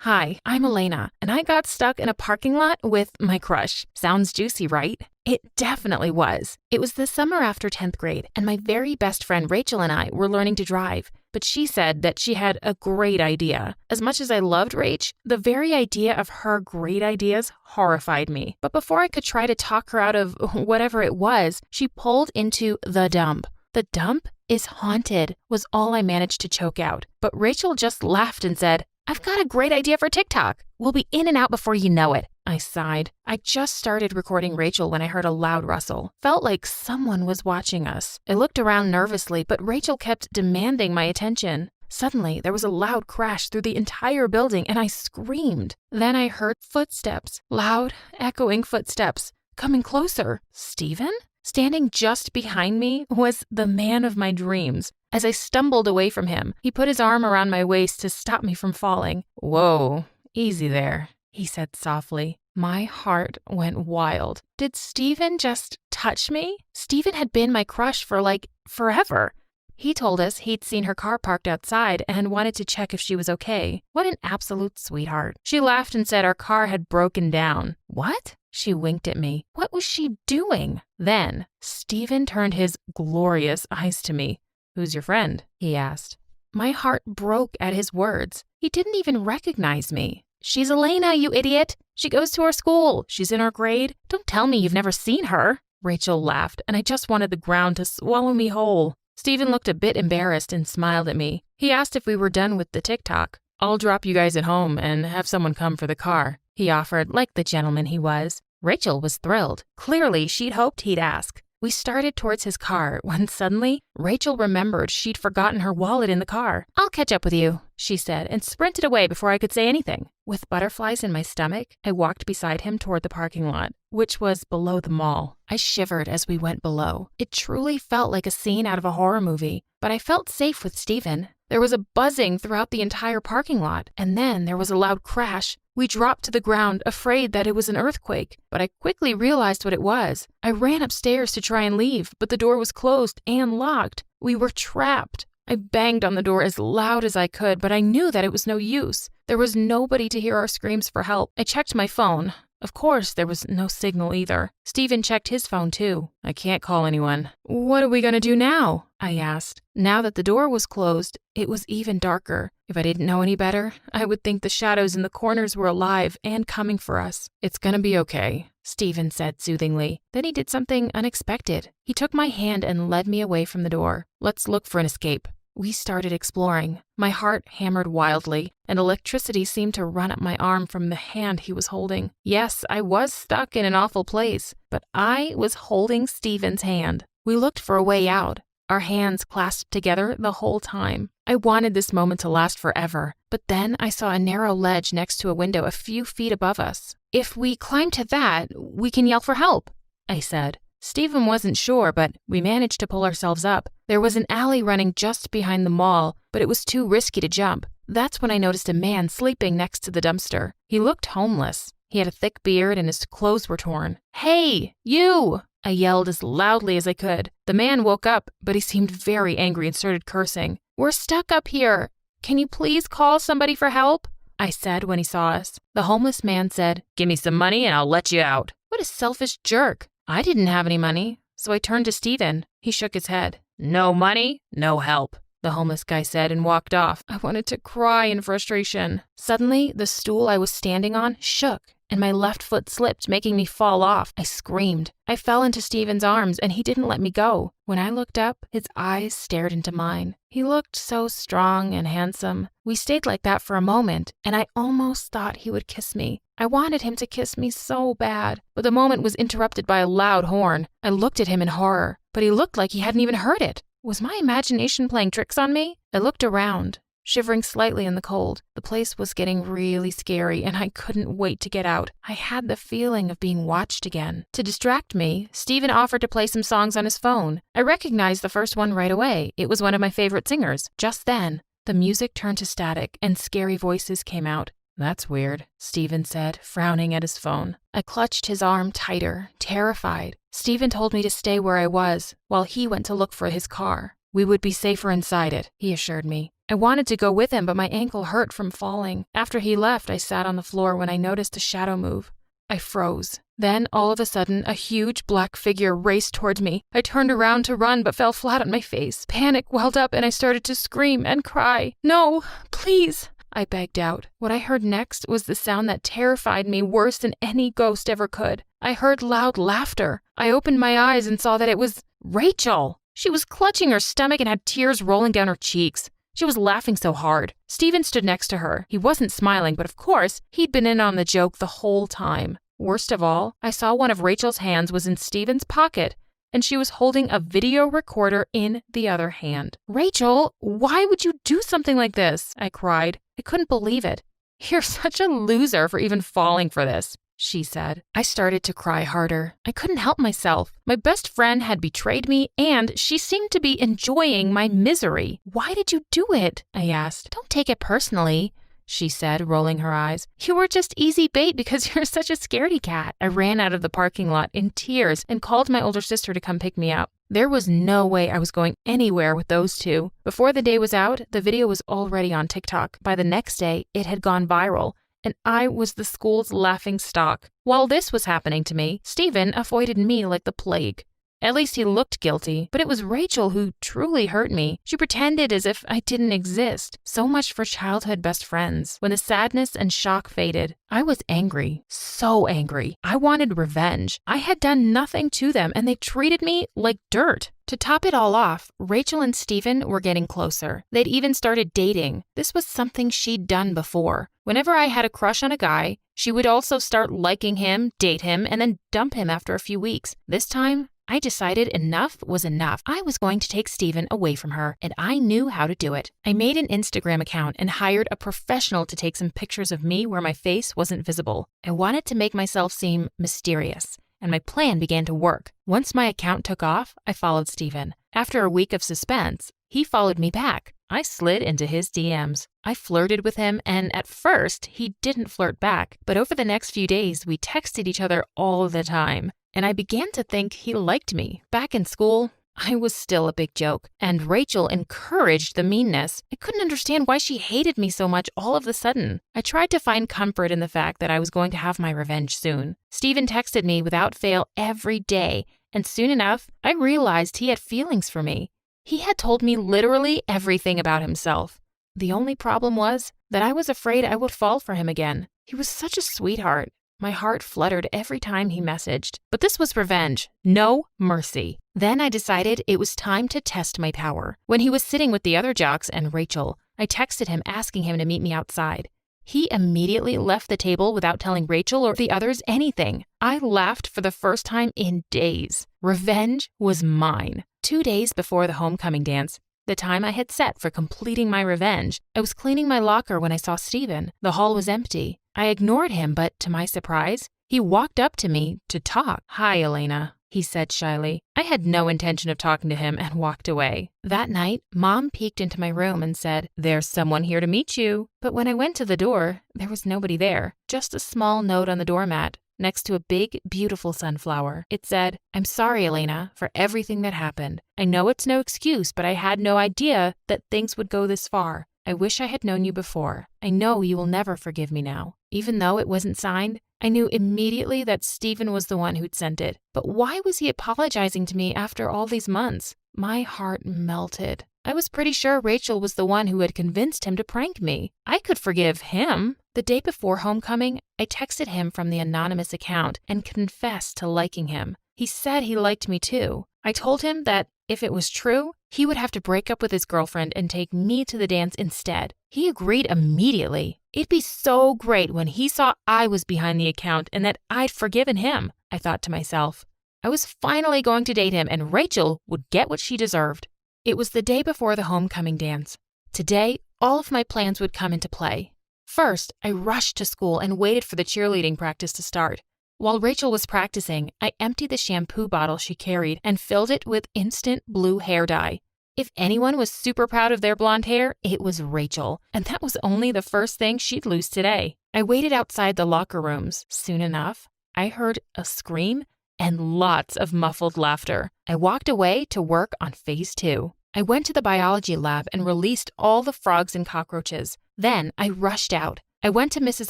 Hi, I'm Elena, and I got stuck in a parking lot with my crush. Sounds juicy, right? It definitely was. It was the summer after 10th grade, and my very best friend Rachel and I were learning to drive. But she said that she had a great idea. As much as I loved Rach, the very idea of her great ideas horrified me. But before I could try to talk her out of whatever it was, she pulled into the dump. The dump is haunted, was all I managed to choke out. But Rachel just laughed and said, I've got a great idea for TikTok. We'll be in and out before you know it. I sighed. I just started recording Rachel when I heard a loud rustle. Felt like someone was watching us. I looked around nervously, but Rachel kept demanding my attention. Suddenly, there was a loud crash through the entire building, and I screamed. Then I heard footsteps, loud, echoing footsteps, coming closer. Steven? Standing just behind me was the man of my dreams. As I stumbled away from him, he put his arm around my waist to stop me from falling. Whoa, easy there, he said softly. My heart went wild. Did Steven just touch me? Steven had been my crush for forever. He told us he'd seen her car parked outside and wanted to check if she was okay. What an absolute sweetheart. She laughed and said our car had broken down. What? She winked at me. What was she doing? Then, Steven turned his glorious eyes to me. Who's your friend? He asked. My heart broke at his words. He didn't even recognize me. She's Elena, you idiot. She goes to our school. She's in our grade. Don't tell me you've never seen her. Rachel laughed, and I just wanted the ground to swallow me whole. Steven looked a bit embarrassed and smiled at me. He asked if we were done with the TikTok. I'll drop you guys at home and have someone come for the car, he offered, like the gentleman he was. Rachel was thrilled. Clearly, she'd hoped he'd ask. We started towards his car when suddenly Rachel remembered she'd forgotten her wallet in the car. I'll catch up with you, she said, and sprinted away before I could say anything. With butterflies in my stomach, I walked beside him toward the parking lot, which was below the mall. I shivered as we went below. It truly felt like a scene out of a horror movie, but I felt safe with Steven. There was a buzzing throughout the entire parking lot, and then there was a loud crash. We dropped to the ground, afraid that it was an earthquake, but I quickly realized what it was. I ran upstairs to try and leave, but the door was closed and locked. We were trapped. I banged on the door as loud as I could, but I knew that it was no use. There was nobody to hear our screams for help. I checked my phone. Of course, there was no signal either. Steven checked his phone too. I can't call anyone. What are we going to do now? I asked. Now that the door was closed, it was even darker. If I didn't know any better, I would think the shadows in the corners were alive and coming for us. It's going to be okay, Steven said soothingly. Then he did something unexpected. He took my hand and led me away from the door. Let's look for an escape. We started exploring. My heart hammered wildly, and electricity seemed to run up my arm from the hand he was holding. Yes, I was stuck in an awful place, but I was holding Steven's hand. We looked for a way out, our hands clasped together the whole time. I wanted this moment to last forever, but then I saw a narrow ledge next to a window a few feet above us. If we climb to that, we can yell for help, I said. Steven wasn't sure, but we managed to pull ourselves up. There was an alley running just behind the mall, but it was too risky to jump. That's when I noticed a man sleeping next to the dumpster. He looked homeless. He had a thick beard and his clothes were torn. Hey, you! I yelled as loudly as I could. The man woke up, but he seemed very angry and started cursing. We're stuck up here. Can you please call somebody for help? I said when he saw us. The homeless man said, Give me some money and I'll let you out. What a selfish jerk. I didn't have any money, so I turned to Steven. He shook his head. No money, no help, the homeless guy said and walked off. I wanted to cry in frustration. Suddenly, the stool I was standing on shook, and my left foot slipped, making me fall off. I screamed. I fell into Steven's arms, and he didn't let me go. When I looked up, his eyes stared into mine. He looked so strong and handsome. We stayed like that for a moment, and I almost thought he would kiss me. I wanted him to kiss me so bad, but the moment was interrupted by a loud horn. I looked at him in horror, but he looked like he hadn't even heard it. Was my imagination playing tricks on me? I looked around, shivering slightly in the cold. The place was getting really scary, and I couldn't wait to get out. I had the feeling of being watched again. To distract me, Steven offered to play some songs on his phone. I recognized the first one right away. It was one of my favorite singers. Just then, the music turned to static, and scary voices came out. That's weird, Steven said, frowning at his phone. I clutched his arm tighter, terrified. Steven told me to stay where I was, while he went to look for his car. We would be safer inside it, he assured me. I wanted to go with him, but my ankle hurt from falling. After he left, I sat on the floor when I noticed a shadow move. I froze. Then, all of a sudden, a huge black figure raced toward me. I turned around to run, but fell flat on my face. Panic welled up, and I started to scream and cry. "No, please," I begged out. What I heard next was the sound that terrified me worse than any ghost ever could. I heard loud laughter. I opened my eyes and saw that it was Rachel. She was clutching her stomach and had tears rolling down her cheeks. She was laughing so hard. Steven stood next to her. He wasn't smiling, but of course, he'd been in on the joke the whole time. Worst of all, I saw one of Rachel's hands was in Steven's pocket, and she was holding a video recorder in the other hand. "Rachel, why would you do something like this?" I cried. I couldn't believe it. "You're such a loser for even falling for this," she said. I started to cry harder. I couldn't help myself. My best friend had betrayed me, and she seemed to be enjoying my misery. "Why did you do it?" I asked. "Don't take it personally," she said, rolling her eyes. "You were just easy bait because you're such a scaredy cat." I ran out of the parking lot in tears and called my older sister to come pick me up. There was no way I was going anywhere with those two. Before the day was out, the video was already on TikTok. By the next day, it had gone viral, and I was the school's laughing stock. While this was happening to me, Steven avoided me like the plague. At least he looked guilty, but it was Rachel who truly hurt me. She pretended as if I didn't exist. So much for childhood best friends. When the sadness and shock faded, I was angry. So angry. I wanted revenge. I had done nothing to them, and they treated me like dirt. To top it all off, Rachel and Steven were getting closer. They'd even started dating. This was something she'd done before. Whenever I had a crush on a guy, she would also start liking him, date him, and then dump him after a few weeks. This time, I decided enough was enough. I was going to take Steven away from her, and I knew how to do it. I made an Instagram account and hired a professional to take some pictures of me where my face wasn't visible. I wanted to make myself seem mysterious, and my plan began to work. Once my account took off, I followed Steven. After a week of suspense, he followed me back. I slid into his DMs. I flirted with him, and at first, he didn't flirt back. But over the next few days, we texted each other all the time. And I began to think he liked me. Back in school, I was still a big joke, and Rachel encouraged the meanness. I couldn't understand why she hated me so much all of a sudden. I tried to find comfort in the fact that I was going to have my revenge soon. Steven texted me without fail every day, and soon enough, I realized he had feelings for me. He had told me literally everything about himself. The only problem was that I was afraid I would fall for him again. He was such a sweetheart. My heart fluttered every time he messaged. But this was revenge. No mercy. Then I decided it was time to test my power. When he was sitting with the other jocks and Rachel, I texted him asking him to meet me outside. He immediately left the table without telling Rachel or the others anything. I laughed for the first time in days. Revenge was mine. 2 days before the homecoming dance, the time I had set for completing my revenge, I was cleaning my locker when I saw Steven. The hall was empty. I ignored him, but to my surprise, he walked up to me to talk. "Hi, Elena," he said shyly. I had no intention of talking to him and walked away. That night, Mom peeked into my room and said, "There's someone here to meet you." But when I went to the door, there was nobody there, just a small note on the doormat next to a big, beautiful sunflower. It said, "I'm sorry, Elena, for everything that happened. I know it's no excuse, but I had no idea that things would go this far. I wish I had known you before. I know you will never forgive me now." Even though it wasn't signed, I knew immediately that Steven was the one who'd sent it. But why was he apologizing to me after all these months? My heart melted. I was pretty sure Rachel was the one who had convinced him to prank me. I could forgive him. The day before homecoming, I texted him from the anonymous account and confessed to liking him. He said he liked me too. I told him that if it was true, he would have to break up with his girlfriend and take me to the dance instead. He agreed immediately. It'd be so great when he saw I was behind the account and that I'd forgiven him, I thought to myself. I was finally going to date him, and Rachel would get what she deserved. It was the day before the homecoming dance. Today, all of my plans would come into play. First, I rushed to school and waited for the cheerleading practice to start. While Rachel was practicing, I emptied the shampoo bottle she carried and filled it with instant blue hair dye. If anyone was super proud of their blonde hair, it was Rachel, and that was only the first thing she'd lose today. I waited outside the locker rooms. Soon enough, I heard a scream and lots of muffled laughter. I walked away to work on phase 2. I went to the biology lab and released all the frogs and cockroaches. Then I rushed out. I went to Mrs.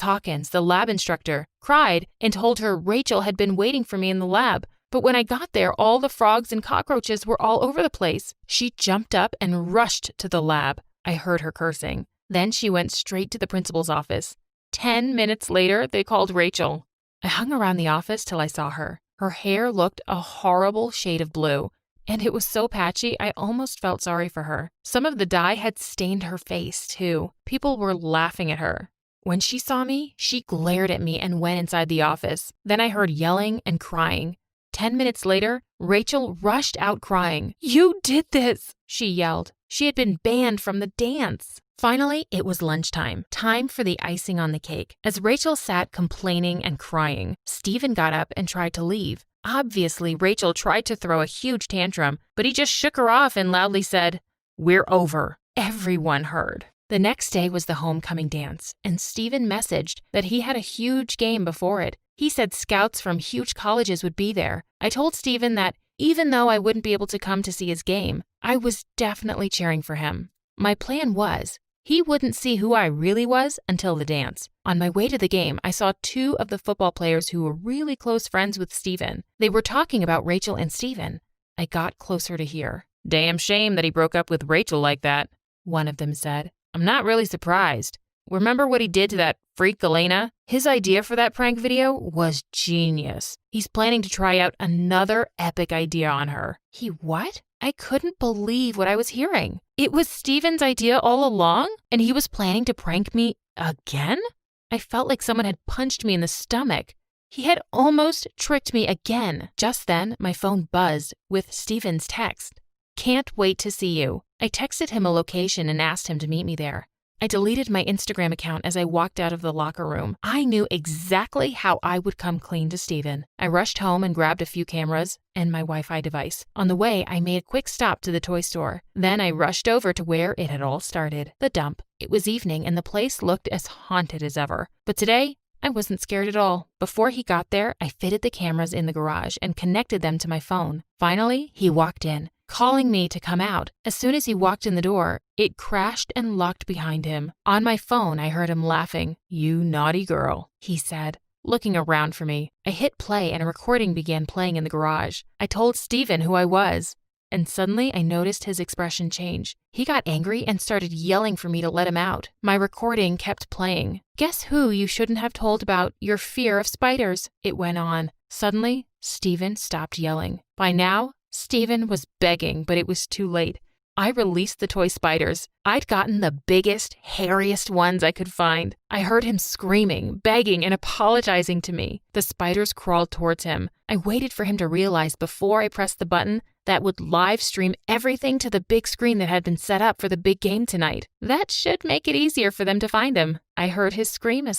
Hawkins, the lab instructor, cried, and told her Rachel had been waiting for me in the lab. But when I got there, all the frogs and cockroaches were all over the place. She jumped up and rushed to the lab. I heard her cursing. Then she went straight to the principal's office. 10 minutes later, they called Rachel. I hung around the office till I saw her. Her hair looked a horrible shade of blue, and it was so patchy I almost felt sorry for her. Some of the dye had stained her face, too. People were laughing at her. When she saw me, she glared at me and went inside the office. Then I heard yelling and crying. 10 minutes later, Rachel rushed out crying. "You did this!" she yelled. She had been banned from the dance. Finally, it was lunchtime, time for the icing on the cake. As Rachel sat complaining and crying, Steven got up and tried to leave. Obviously, Rachel tried to throw a huge tantrum, but he just shook her off and loudly said, "We're over." Everyone heard. The next day was the homecoming dance, and Steven messaged that he had a huge game before it. He said scouts from huge colleges would be there. I told Steven that even though I wouldn't be able to come to see his game, I was definitely cheering for him. My plan was, he wouldn't see who I really was until the dance. On my way to the game, I saw 2 of the football players who were really close friends with Steven. They were talking about Rachel and Steven. I got closer to hear. "Damn shame that he broke up with Rachel like that," one of them said. "I'm not really surprised. Remember what he did to that freak Elena? His idea for that prank video was genius. He's planning to try out another epic idea on her." He what? I couldn't believe what I was hearing. It was Steven's idea all along, and he was planning to prank me again? I felt like someone had punched me in the stomach. He had almost tricked me again. Just then, my phone buzzed with Steven's text. "Can't wait to see you." I texted him a location and asked him to meet me there. I deleted my Instagram account as I walked out of the locker room. I knew exactly how I would come clean to Steven. I rushed home and grabbed a few cameras and my Wi-Fi device. On the way, I made a quick stop to the toy store. Then I rushed over to where it had all started, the dump. It was evening and the place looked as haunted as ever. But today, I wasn't scared at all. Before he got there, I fitted the cameras in the garage and connected them to my phone. Finally, he walked in, calling me to come out. As soon as he walked in the door, it crashed and locked behind him. On my phone, I heard him laughing. "You naughty girl," he said, looking around for me. I hit play and a recording began playing in the garage. I told Steven who I was, and suddenly I noticed his expression change. He got angry and started yelling for me to let him out. My recording kept playing. "Guess who you shouldn't have told about your fear of spiders?" it went on. Suddenly, Steven stopped yelling. By now, Steven was begging, but it was too late. I released the toy spiders. I'd gotten the biggest, hairiest ones I could find. I heard him screaming, begging, and apologizing to me. The spiders crawled towards him. I waited for him to realize before I pressed the button that would live stream everything to the big screen that had been set up for the big game tonight. That should make it easier for them to find him. I heard his scream as I